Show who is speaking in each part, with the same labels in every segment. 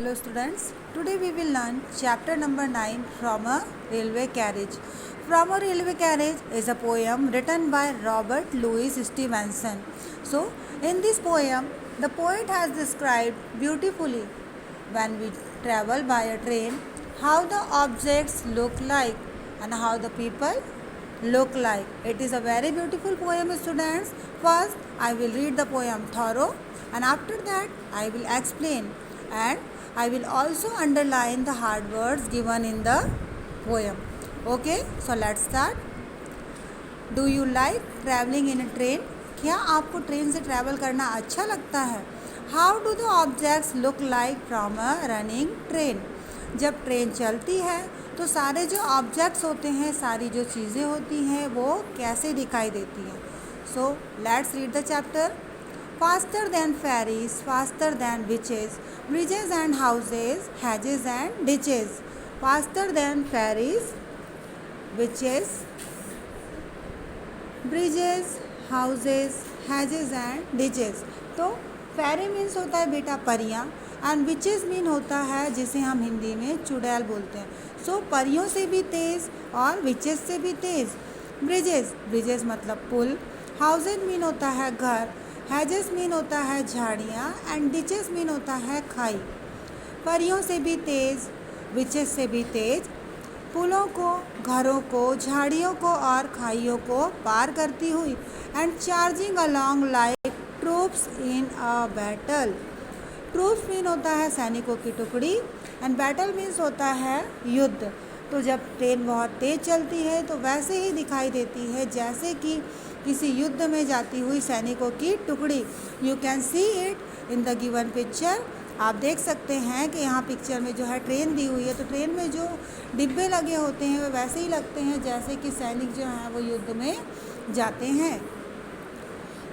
Speaker 1: Hello students, today we will learn chapter number 9 from a railway carriage. From a railway carriage is a poem written by Robert Louis Stevenson. So in this poem, the poet has described beautifully when we travel by a train, how the objects look like and how the people look like. It is a very beautiful poem students. First I will read the poem thorough and after that I will explain and I will also underline the hard words given in the poem. Okay, so let's start. Do you like traveling in a train? क्या आपको train से travel करना अच्छा लगता है? How do the objects look like from a running train? जब train चलती है तो सारे जो ऑब्जेक्ट्स होते हैं, सारी जो चीज़ें होती हैं वो कैसे दिखाई देती हैं? So let's read the chapter. Faster than ferries, faster than witches, bridges and houses, hedges and ditches. Faster than ferries, witches, bridges, houses, hedges and ditches. तो फेरी मीन्स होता है बेटा परियाँ एंड विचेस मीन होता है जिसे हम हिंदी में चुड़ैल बोलते हैं. सो परियों से भी तेज़ और विचेस से भी तेज़. ब्रिजेस, ब्रिजेस मतलब पुल. हाउसेज मीन होता है घर. हैजेस मीन होता है झाड़ियाँ एंड डिचेस मीन होता है खाई. परियों से भी तेज़, विचेस से भी तेज़, पुलों को, घरों को, झाड़ियों को और खाइयों को पार करती हुई and charging along like troops in a battle. Troops mean होता है सैनिकों की टुकड़ी एंड बैटल मीन्स होता है युद्ध. तो जब ट्रेन बहुत तेज़ चलती है तो वैसे ही दिखाई देती है जैसे कि किसी युद्ध में जाती हुई सैनिकों की टुकड़ी. You can see it in the given picture. आप देख सकते हैं कि यहाँ पिक्चर में जो है ट्रेन दी हुई है, तो ट्रेन में जो डिब्बे लगे होते हैं वो वैसे ही लगते हैं जैसे कि सैनिक जो हैं वो युद्ध में जाते हैं.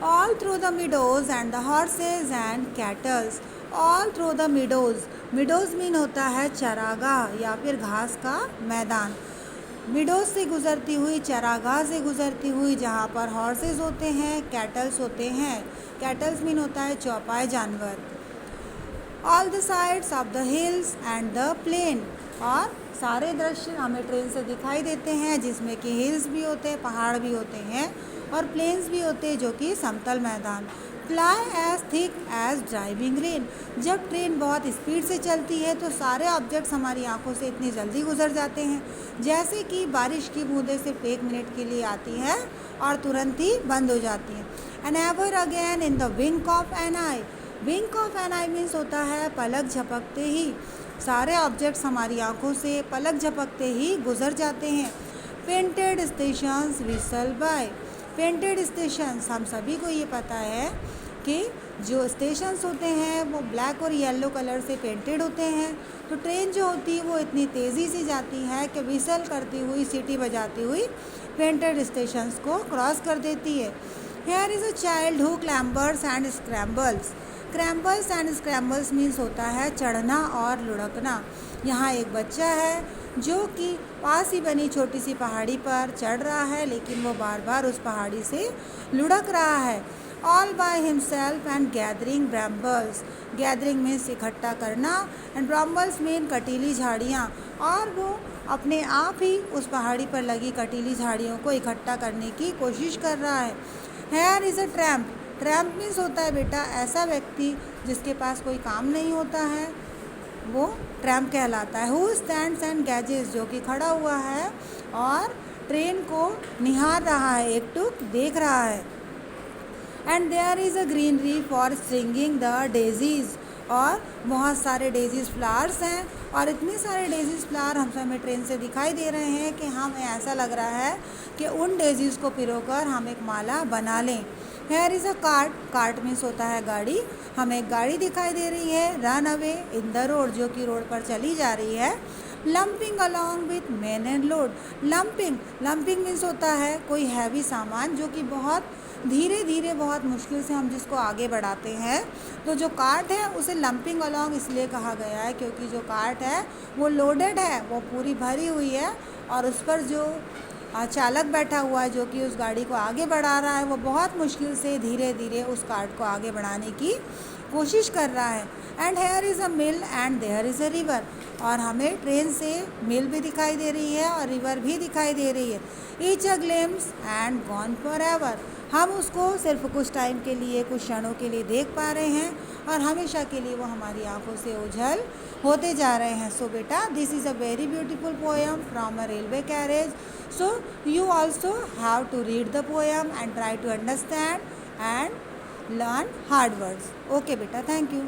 Speaker 1: All through the meadows and the horses and cattles. All through the meadows. Meadows mean होता है चरागाह या फिर घास का मैदान. मिडोज़ से गुज़रती हुई, चरागाह से गुज़रती हुई जहाँ पर हॉर्सेस होते हैं, कैटल्स होते हैं. कैटल्स मीन होता है चौपाए जानवर. All the sides of the hills and the plain. और सारे दृश्य हमें ट्रेन से दिखाई देते हैं जिसमें कि हिल्स भी होते हैं, पहाड़ भी होते हैं और प्लेन्स भी होते हैं जो कि समतल मैदान. Fly as thick as driving rain. जब ट्रेन बहुत स्पीड से चलती है तो सारे ऑब्जेक्ट्स हमारी आंखों से इतनी जल्दी गुजर जाते हैं जैसे कि बारिश की बूंदें सिर्फ 1 मिनट के लिए आती है और तुरंत ही बंद हो जाती हैं. And ever again in the wink of an eye. Wink of an eye means होता है पलक झपकते ही. सारे ऑब्जेक्ट्स हमारी आंखों से पलक झपकते ही गुजर जाते हैं. Painted stations whistle by. Painted stations, हम सभी को ये पता है कि जो स्टेशंस होते हैं वो ब्लैक और येलो कलर से पेंटेड होते हैं. तो ट्रेन जो होती है वो इतनी तेज़ी से जाती है कि विसल करती हुई, सीटी बजाती हुई पेंटेड स्टेशंस को क्रॉस कर देती है. Here is a child who clambers and scrambles. Clambers and scrambles means होता है चढ़ना और लुढ़कना. यहाँ एक बच्चा है जो कि पास ही बनी छोटी सी पहाड़ी पर चढ़ रहा है लेकिन वो बार बार उस पहाड़ी से लुढ़क रहा है. All by himself and gathering brambles. Gathering means इकट्ठा करना एंड ब्रैम्बल्स मीन कटीली झाड़ियाँ. और वो अपने आप ही उस पहाड़ी पर लगी कटीली झाड़ियों को इकट्ठा करने की कोशिश कर रहा है. Here is a tramp. Tramp means होता है बेटा ऐसा व्यक्ति जिसके पास कोई काम नहीं होता है, वो ट्रैम्प कहलाता है. Who stands and gauges. जो कि खड़ा हुआ है और ट्रेन को निहार रहा है, एकटुक देख रहा है. And there is a greenery for stringing the daisies. और बहुत सारे डेजीज़ फ्लावर्स हैं और इतने सारे डेजीज़ फ्लावर हम हमें ट्रेन से दिखाई दे रहे हैं कि हमें ऐसा लग रहा है कि उन डेजीज़ को पिरोकर हम एक माला बना लें. Hair is a cart. Cart means होता है गाड़ी. हमें एक गाड़ी दिखाई दे रही है run away in the road, जो कि रोड पर चली जा रही है. Lumping along with main and load. Lumping, lumping means होता है कोई हैवी सामान जो कि बहुत धीरे धीरे, बहुत मुश्किल से हम जिसको आगे बढ़ाते हैं. तो जो कार्ट है उसे लंपिंग अलॉन्ग इसलिए कहा गया है क्योंकि जो कार्ट है वो लोडेड है, वो पूरी भरी हुई है और उस पर जो चालक बैठा हुआ है जो कि उस गाड़ी को आगे बढ़ा रहा है वो बहुत मुश्किल से धीरे धीरे उस कार्ट को आगे बढ़ाने की कोशिश कर रहा है। And here is a mill and there is a river, और हमें ट्रेन से मिल भी दिखाई दे रही है और रिवर भी दिखाई दे रही है। Each a glimpse and gone for ever, हम उसको सिर्फ कुछ टाइम के लिए, कुछ क्षणों के लिए देख पा रहे हैं और हमेशा के लिए वो हमारी आंखों से ओझल होते जा रहे हैं। सो बेटा, this is a very beautiful poem from a railway carriage. So you also have to read the poem and try to understand and learn hard words. Okay beta, thank you.